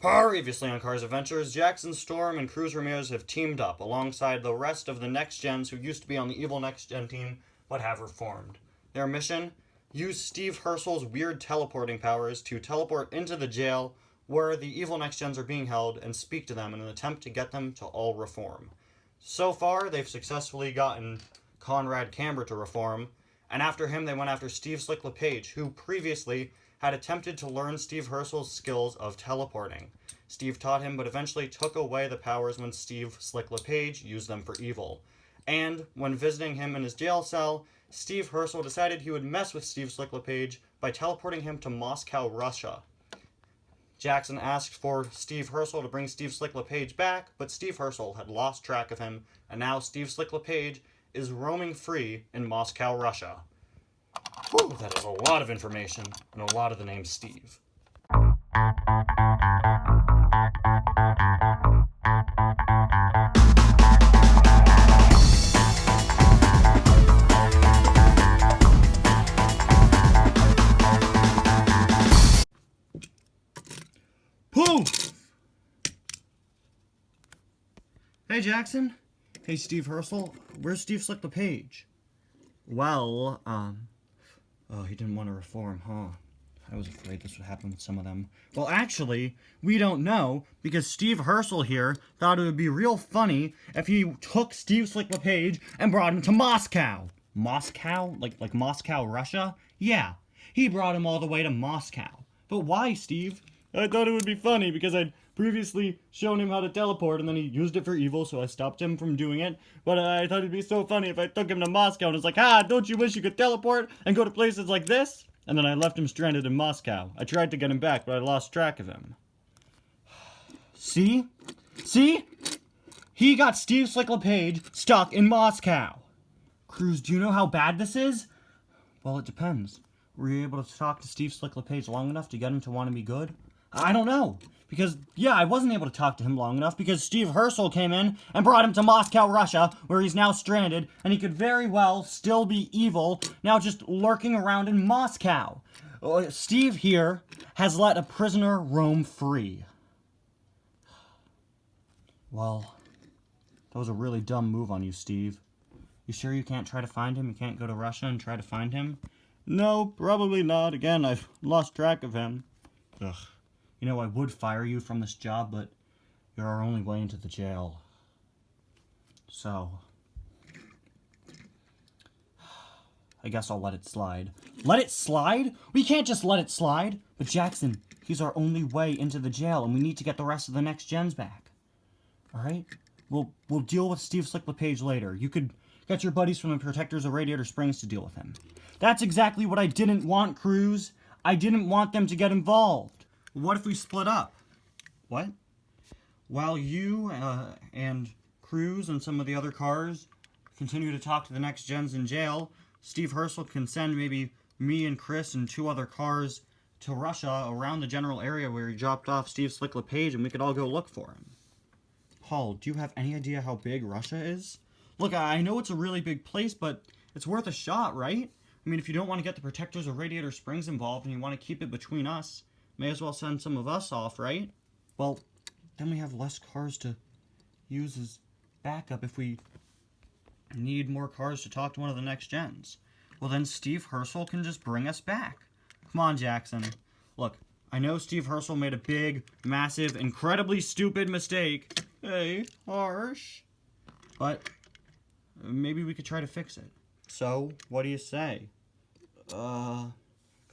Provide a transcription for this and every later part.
Previously on Cars Adventures, Jackson, Storm, and Cruz Ramirez have teamed up alongside the rest of the Next Gens who used to be on the evil Next Gen team but have reformed. Their mission? Use Steve Hersel's weird teleporting powers to teleport into the jail where the evil Next Gens are being held and speak to them in an attempt to get them to all reform. So far, they've successfully gotten Conrad Camber to reform, and after him they went after Steve Slick LePage, who previously had attempted to learn Steve Hersel's skills of teleporting. Steve taught him, but eventually took away the powers when Steve Slick LePage used them for evil. And when visiting him in his jail cell, Steve Hersel decided he would mess with Steve Slick LePage by teleporting him to Moscow, Russia. Jackson asked for Steve Hersel to bring Steve Slick LePage back, but Steve Hersel had lost track of him, and now Steve Slick LePage is roaming free in Moscow, Russia. Whew, that is a lot of information, and a lot of the name Steve. Poof! Hey, Jackson. Hey, Steve Hersel. Where's Steve Slick LePage? Well, oh, he didn't want to reform, huh? I was afraid this would happen with some of them. Well, actually, we don't know, because Steve Hersel here thought it would be real funny if he took Steve Slick LePage and brought him to Moscow. Moscow? Like Moscow, Russia? Yeah, he brought him all the way to Moscow. But why, Steve? I thought it would be funny because I'd previously shown him how to teleport and then he used it for evil, so I stopped him from doing it. But I thought it'd be so funny if I took him to Moscow and it's like, don't you wish you could teleport and go to places like this? And then I left him stranded in Moscow. I tried to get him back, but I lost track of him. See? See? He got Steve Slick LePage stuck in Moscow. Cruz, do you know how bad this is? Well, it depends. Were you able to talk to Steve Slick LePage long enough to get him to want to be good? I don't know. Because, yeah, I wasn't able to talk to him long enough because Steve Hersel came in and brought him to Moscow, Russia, where he's now stranded, and he could very well still be evil, now just lurking around in Moscow. Steve here has let a prisoner roam free. Well, that was a really dumb move on you, Steve. You sure you can't try to find him? You can't go to Russia and try to find him? No, probably not. Again, I've lost track of him. Ugh. You know, I would fire you from this job, but you're our only way into the jail. So, I guess I'll let it slide. Let it slide? We can't just let it slide. But Jackson, he's our only way into the jail, and we need to get the rest of the Next Gens back. Alright? We'll deal with Steve Slick LePage later. You could get your buddies from the Protectors of Radiator Springs to deal with him. That's exactly what I didn't want, Cruz. I didn't want them to get involved. What if we split up? What? While you and Cruz and some of the other cars continue to talk to the Next Gens in jail, Steve Hersel can send maybe me and Chris and 2 other cars to Russia around the general area where he dropped off Steve Slick LePage, and we could all go look for him. Paul, do you have any idea how big Russia is? Look, I know it's a really big place, but it's worth a shot, right? I mean, if you don't want to get the Protectors of Radiator Springs involved and you want to keep it between us, may as well send some of us off, right? Well, then we have less cars to use as backup if we need more cars to talk to one of the Next Gens. Well, then Steve Hersel can just bring us back. Come on, Jackson. Look, I know Steve Hersel made a big, massive, incredibly stupid mistake. Hey, harsh. But maybe we could try to fix it. So, what do you say? Come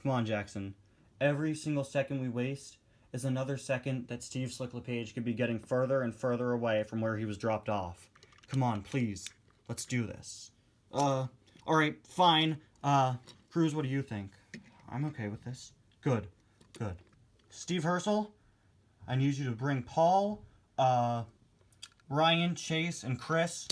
on, Jackson. Every single second we waste is another second that Steve Slick LePage could be getting further and further away from where he was dropped off. Come on, please. Let's do this. Alright, fine. Cruz, what do you think? I'm okay with this. Good. Steve Hersel, I need you to bring Paul, Ryan, Chase, and Chris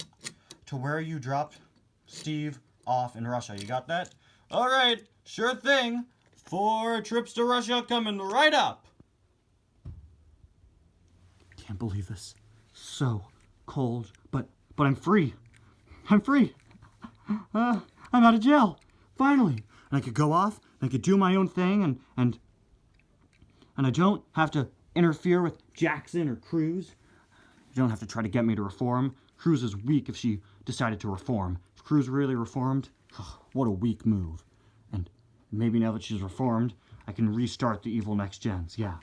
to where you dropped Steve off in Russia. You got that? Alright, sure thing. 4 trips to Russia coming right up. Can't believe this. So cold, but I'm free. I'm free. I'm out of jail. Finally. And I could go off, and I could do my own thing, and I don't have to interfere with Jackson or Cruz. You don't have to try to get me to reform. Cruz is weak if she decided to reform. If Cruz really reformed, what a weak move. And maybe now that she's reformed, I can restart the evil next gens, yeah.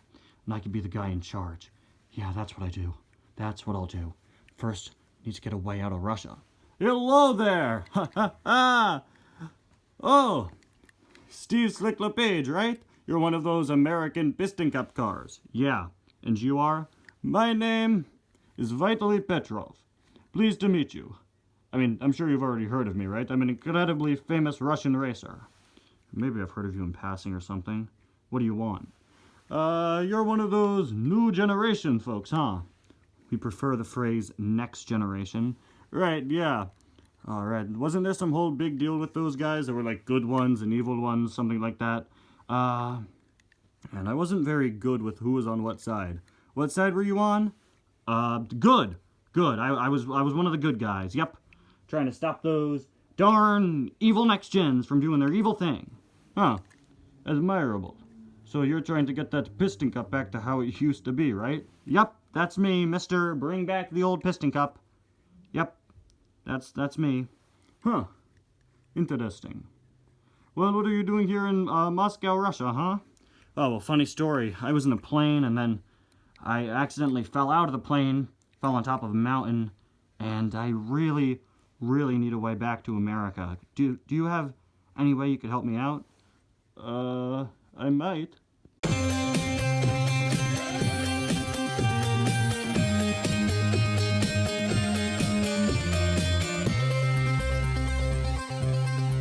And I can be the guy in charge. Yeah, that's what I do. That's what I'll do. First, I need to get a way out of Russia. Hello there! Ha ha ha! Oh, Steve Slick LePage, right? You're one of those American Piston Cup cars. Yeah, and you are? My name is Vitaly Petrov. Pleased to meet you. I mean, I'm sure you've already heard of me, right? I'm an incredibly famous Russian racer. Maybe I've heard of you in passing or something. What do you want? You're one of those new generation folks, huh? We prefer the phrase next generation. Right, yeah. Alright, wasn't there some whole big deal with those guys? There were like good ones and evil ones, something like that. And I wasn't very good with who was on what side. What side were you on? Good. Good. I was one of the good guys. Yep. Trying to stop those darn evil next gens from doing their evil thing. Huh. Admirable. So you're trying to get that piston cup back to how it used to be, right? Yep, that's me, Mr. Bring Back the Old Piston Cup. Yep, that's me. Huh. Interesting. Well, what are you doing here in Moscow, Russia, huh? Oh, well, funny story. I was in a plane, and then I accidentally fell out of the plane, fell on top of a mountain, and I really, really need a way back to America. Do you have any way you could help me out? I might.